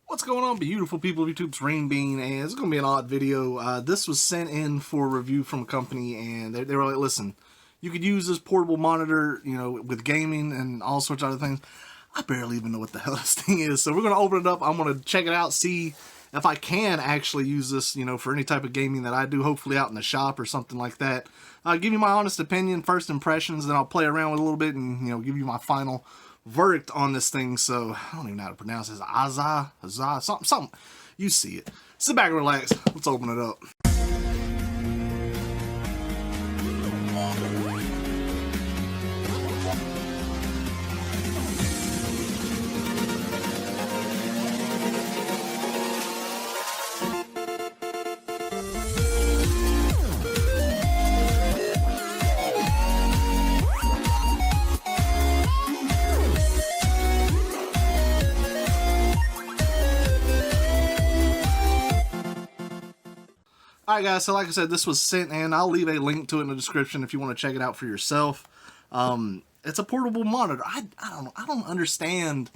What's going on, beautiful people of YouTube? It's Renebean, and it's going to be an odd video. This was sent in for review from a company, and they were like, listen, you could use this portable monitor, you know, with gaming and all sorts of other things. I barely even know what the hell this thing is, so we're going to open it up. I'm going to check it out, see if I can actually use this, you know, for any type of gaming that I do, hopefully out in the shop or something like that. Give you my honest opinion, first impressions, then I'll play around with it a little bit and, you know, give you my final verdict on this thing. So I don't even know how to pronounce this. Auzai, something. You see it. Sit back and relax. Let's open it up. Alright guys, so like I said, this was sent in. I'll leave a link to it in the description if you want to check it out for yourself. It's a portable monitor. I don't know. I don't understand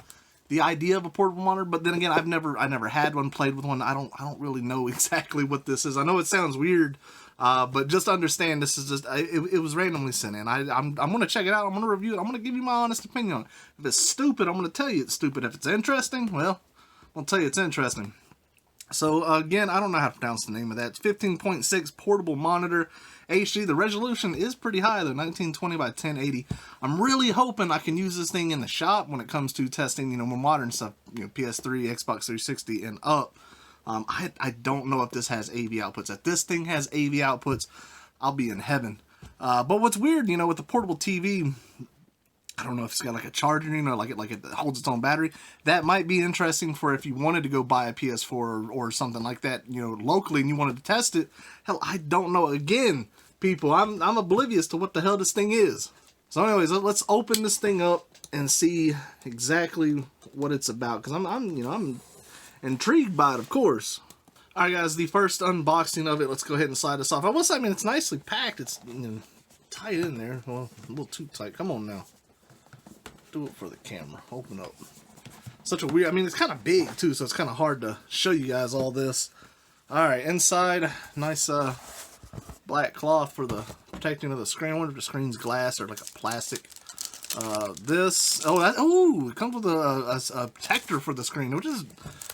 the idea of a portable monitor, but then again, I never had one, played with one. I don't really know exactly what this is. I know it sounds weird, but just understand this is just it was randomly sent in. I'm gonna check it out. I'm gonna review it. I'm gonna give you my honest opinion on it. If it's stupid, I'm gonna tell you it's stupid. If it's interesting, well, I'll tell you it's interesting. So again, I don't know how to pronounce the name of that. It's 15.6 portable monitor HD. The resolution is pretty high though, 1920 by 1080. I'm really hoping I can use this thing in the shop when it comes to testing, you know, more modern stuff, you know, PS3, Xbox 360 and up. I don't know if this has AV outputs. If this thing has AV outputs, I'll be in heaven. But what's weird, you know, with the portable TV, I don't know if it's got like a charger, you know, like it holds its own battery. That might be interesting for if you wanted to go buy a PS4 or something like that, you know, locally, and you wanted to test it. Hell, I don't know. Again, people, I'm oblivious to what the hell this thing is. So anyways, let's open this thing up and see exactly what it's about, because I'm intrigued by it, of course. All right, guys, the first unboxing of it. Let's go ahead and slide this off. I will say, I mean, it's nicely packed. It's, you know, tight in there. Well, a little too tight. Come on now. Do it for the camera. Open up. Such a weird, I mean, it's kind of big too, so it's kind of hard to show you guys all this. Alright, inside, nice black cloth for the protecting of the screen. I wonder if the screen's glass or like a plastic. It comes with a protector for the screen,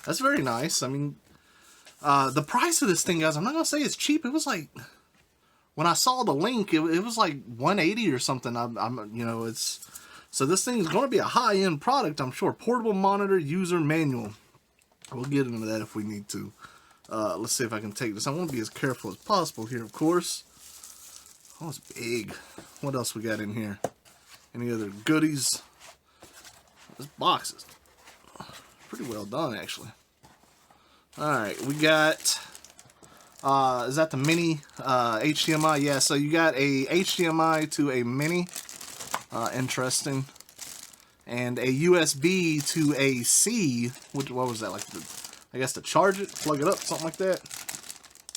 that's very nice. I mean, the price of this thing, guys, I'm not going to say it's cheap. It was like, when I saw the link, it was like $180 or something. You know, so this thing is going to be a high-end product, I'm sure. Portable monitor user manual. We'll get into that if we need to. Let's see if I can take this. I want to be as careful as possible here, of course. Oh, it's big. What else we got in here? Any other goodies? This box is pretty well done, actually. Alright, we got... is that the mini HDMI? Yeah, so you got a HDMI to a mini. Interesting. And a USB to a C, what was that, like, I guess to charge it, plug it up, something like that.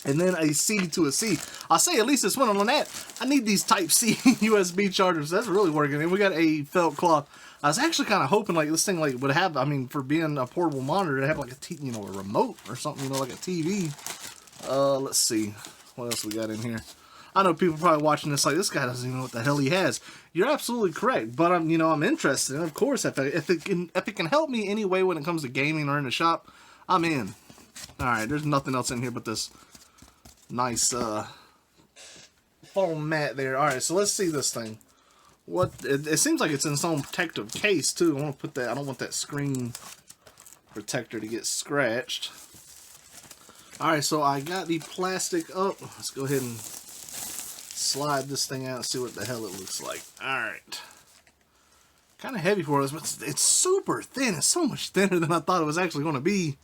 And then a C to a C. I'll say at least this one on that. I need these Type-C USB chargers. That's really working. And we got a felt cloth. I was actually kind of hoping like this thing like would have, I mean, for being a portable monitor, to have like a you know, a remote or something, you know, like a TV. Let's see. What else we got in here? I know people probably watching this like, this guy doesn't even know what the hell he has. You're absolutely correct, but I'm interested. And of course, if it can help me any way when it comes to gaming or in the shop, I'm in. All right, there's nothing else in here but this nice foam mat there. All right, so let's see this thing. It seems like it's in some protective case too. I want to put that. I don't want that screen protector to get scratched. All right, so I got the plastic up. Let's go ahead and slide this thing out and see what the hell it looks like. Alright. Kind of heavy for us, but it's super thin. It's so much thinner than I thought it was actually going to be.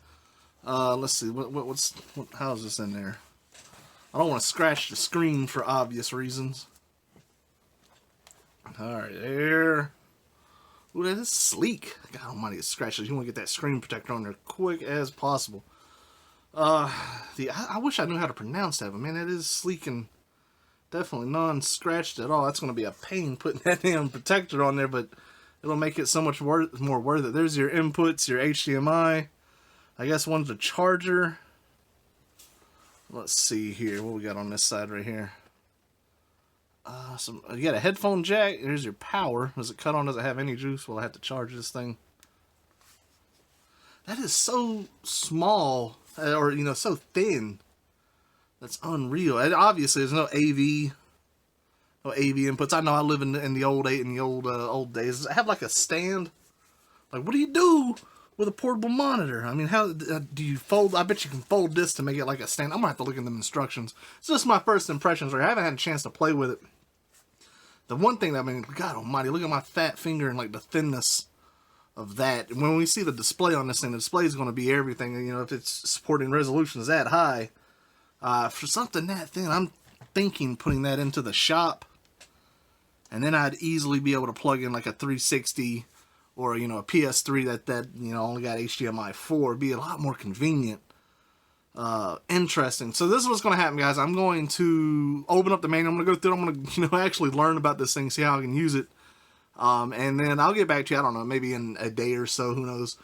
Let's see. How is this in there? I don't want to scratch the screen for obvious reasons. Alright, there. Ooh, that is sleek. God almighty, it scratches. You want to get that screen protector on there quick as possible. I wish I knew how to pronounce that, but man, it is sleek and definitely non-scratched at all. That's going to be a pain putting that damn protector on there, but it'll make it so much more worth it. There's your inputs, your HDMI. I guess one's a charger. Let's see here. What we got on this side right here? You got a headphone jack. Here's your power. Does it cut on? Does it have any juice? Well, I have to charge this thing. That is so small, or so thin. That's unreal. And obviously, there's no AV inputs. I know I live in the old days. Does it have like a stand? Like, what do you do with a portable monitor? I mean, how do you fold? I bet you can fold this to make it like a stand. I'm gonna have to look at the instructions. It's just my first impressions. I haven't had a chance to play with it. The one thing that, I mean, God almighty, look at my fat finger and like the thinness of that. When we see the display on this thing, the display is going to be everything. If it's supporting resolutions that high, for something that thin, I'm thinking putting that into the shop, and then I'd easily be able to plug in like a 360 or a PS3 that only got HDMI 4. It'd be a lot more convenient. Interesting. So this is what's going to happen, guys. I'm going to open up the manual. I'm going to go through it. I'm going to actually learn about this thing, see how I can use it. And then I'll get back to you, I don't know, maybe in a day or so, who knows.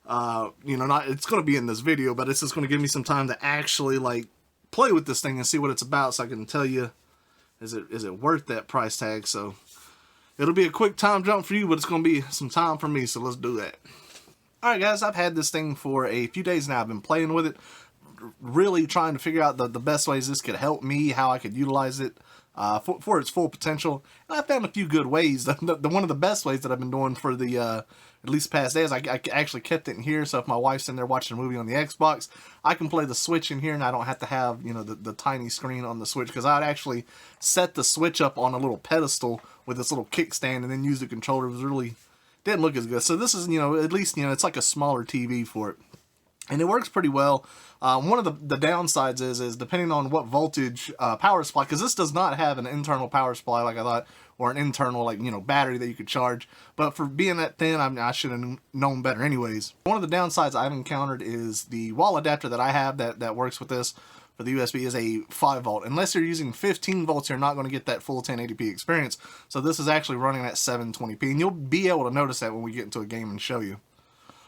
It's going to be in this video, but it's just going to give me some time to actually like play with this thing and see what it's about, so I can tell you, is it worth that price tag. So it'll be a quick time jump for you, but it's going to be some time for me, so let's do that. Alright guys, I've had this thing for a few days now. I've been playing with it, really trying to figure out the best ways this could help me, how I could utilize it for its full potential. And I found a few good ways. One of the best ways that I've been doing for the at least past days, I actually kept it in here, so if my wife's in there watching a movie on the Xbox, I can play the Switch in here, and I don't have to have the tiny screen on the Switch, because I'd actually set the Switch up on a little pedestal with this little kickstand and then use the controller. It was really didn't look as good. So this is at least it's like a smaller TV for it. And it works pretty well. One of the downsides is depending on what voltage power supply, because this does not have an internal power supply like I thought, or an internal battery that you could charge. But for being that thin, I should have known better anyways. One of the downsides I've encountered is the wall adapter that I have that works with this for the USB is a 5 volt. Unless you're using 15 volts, you're not going to get that full 1080p experience. So this is actually running at 720p, and you'll be able to notice that when we get into a game and show you.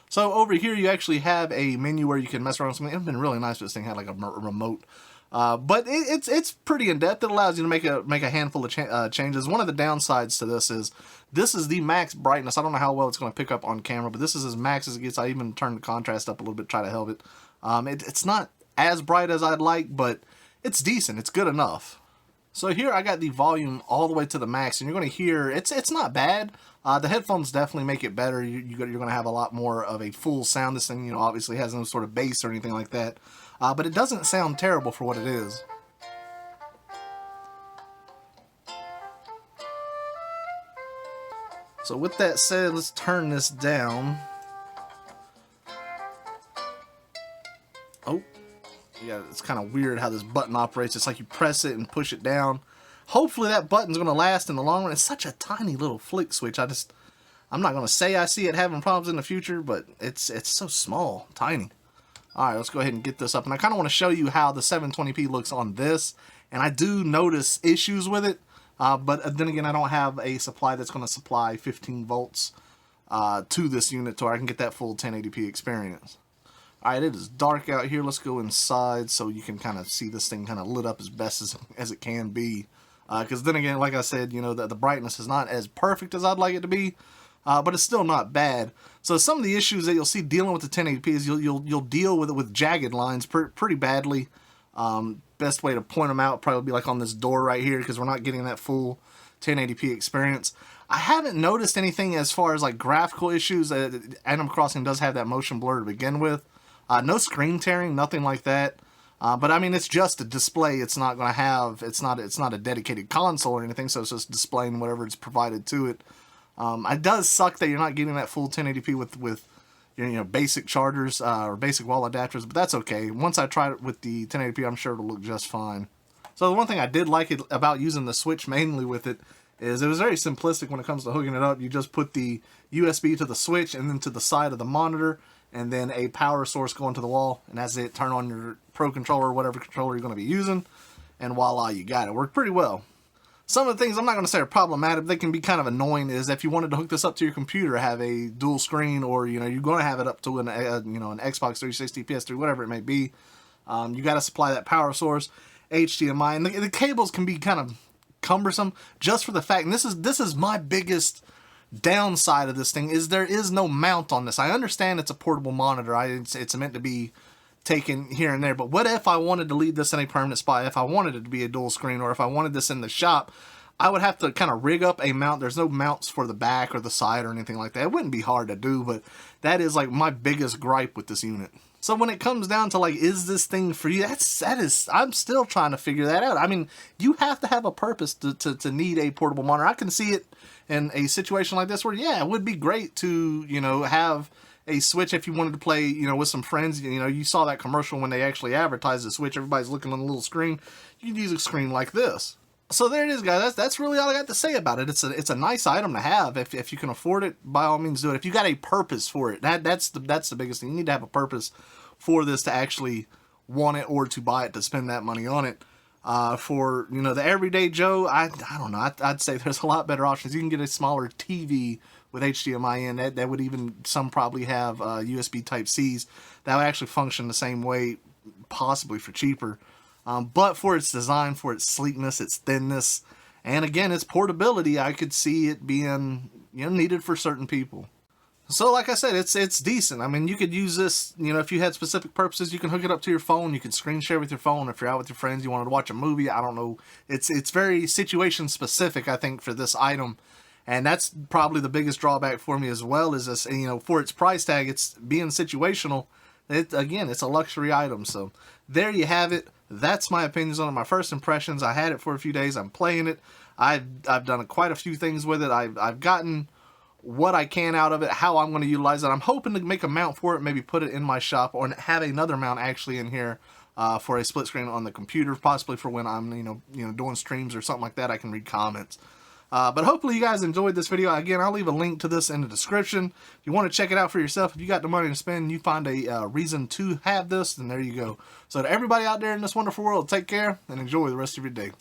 So over here, you actually have a menu where you can mess around with something. It's been really nice if this thing had like a remote. But it's pretty in-depth. It allows you to make a handful of changes. One of the downsides to this is the max brightness. I don't know how well it's going to pick up on camera, but this is as max as it gets. I even turned the contrast up a little bit, try to help it. It's not as bright as I'd like, but it's decent. It's good enough. So here I got the volume all the way to the max, and you're going to hear, it's not bad. The headphones definitely make it better. You're going to have a lot more of a full sound. This thing, obviously has no sort of bass or anything like that. But it doesn't sound terrible for what it is. So with that said, let's turn this down. Oh. Yeah, it's kind of weird how this button operates. It's like you press it and push it down. Hopefully that button's going to last in the long run. It's such a tiny little flick switch. I'm not going to say I see it having problems in the future, but it's so small, tiny. Alright, let's go ahead and get this up. And I kind of want to show you how the 720p looks on this. And I do notice issues with it. But then again, I don't have a supply that's going to supply 15 volts to this unit to where I can get that full 1080p experience. Alright, it is dark out here. Let's go inside so you can kind of see this thing kind of lit up as best as it can be. Because then again, like I said, the brightness is not as perfect as I'd like it to be. But it's still not bad. So some of the issues that you'll see dealing with the 1080p is you'll deal with it with jagged lines pretty badly. Best way to point them out probably be like on this door right here, because we're not getting that full 1080p experience. I haven't noticed anything as far as like graphical issues. Animal Crossing does have that motion blur to begin with. No screen tearing, nothing like that. But I mean, it's just a display. It's not going to have, it's not a dedicated console or anything, so it's just displaying whatever is provided to it. It does suck that you're not getting that full 1080p with basic chargers or basic wall adapters, but that's okay. Once I try it with the 1080p, I'm sure it'll look just fine. So the one thing I did like about using the Switch mainly with it is it was very simplistic when it comes to hooking it up. You just put the USB to the Switch and then to the side of the monitor, and then a power source going to the wall, and that's it. Turn on your Pro Controller or whatever controller you're going to be using, and voila, you got it. Worked pretty well. Some of the things I'm not going to say are problematic, they can be kind of annoying, is if you wanted to hook this up to your computer, have a dual screen, or, you know, you're going to have it up to an Xbox 360, PS3, whatever it may be. You got to supply that power source, HDMI, and the cables can be kind of cumbersome just for the fact, and this is my biggest downside of this thing, is there is no mount on this. I understand it's a portable monitor. It's meant to be taken here and there, but what if I wanted to leave this in a permanent spot? If I wanted it to be a dual screen, or if I wanted this in the shop, I would have to kind of rig up a mount. There's no mounts for the back or the side or anything like that. It wouldn't be hard to do, but that is like my biggest gripe with this unit. So when it comes down to like, is this thing for you? I'm still trying to figure that out. I mean, you have to have a purpose to need a portable monitor. I can see it in a situation like this where, yeah, it would be great to, you know, have a Switch if you wanted to play, you know, with some friends. You know, you saw that commercial when they actually advertised the Switch. Everybody's looking on the little screen. You can use a screen like this. So there it is, guys. That's really all I got to say about it. It's a nice item to have. If you can afford it, by all means do it. If you got a purpose for it, that's the biggest thing. You need to have a purpose for this to actually want it, or to buy it, to spend that money on it. For, you know, the everyday Joe, I don't know. I'd say there's a lot better options. You can get a smaller TV with HDMI in that would even, some probably have USB Type-Cs that would actually function the same way, possibly for cheaper. But for its design, for its sleekness, its thinness, and again, its portability, I could see it being, you know, needed for certain people. So like I said, it's decent. I mean, you could use this, you know, if you had specific purposes. You can hook it up to your phone. You can screen share with your phone. If you're out with your friends, you wanted to watch a movie, I don't know. It's very situation specific, I think, for this item. And that's probably the biggest drawback for me as well, is this, you know, for its price tag, it's being situational. Again, it's a luxury item. So there you have it. That's my opinions on it, my first impressions. I had it for a few days. I'm playing it. I've done quite a few things with it. I've gotten what I can out of it, how I'm going to utilize it. I'm hoping to make a mount for it, maybe put it in my shop, or have another mount actually in here for a split screen on the computer, possibly for when I'm, you know, doing streams or something like that. I can read comments. But hopefully you guys enjoyed this video. Again, I'll leave a link to this in the description. If you want to check it out for yourself, if you got the money to spend and you find a reason to have this, then there you go. So to everybody out there in this wonderful world, take care and enjoy the rest of your day.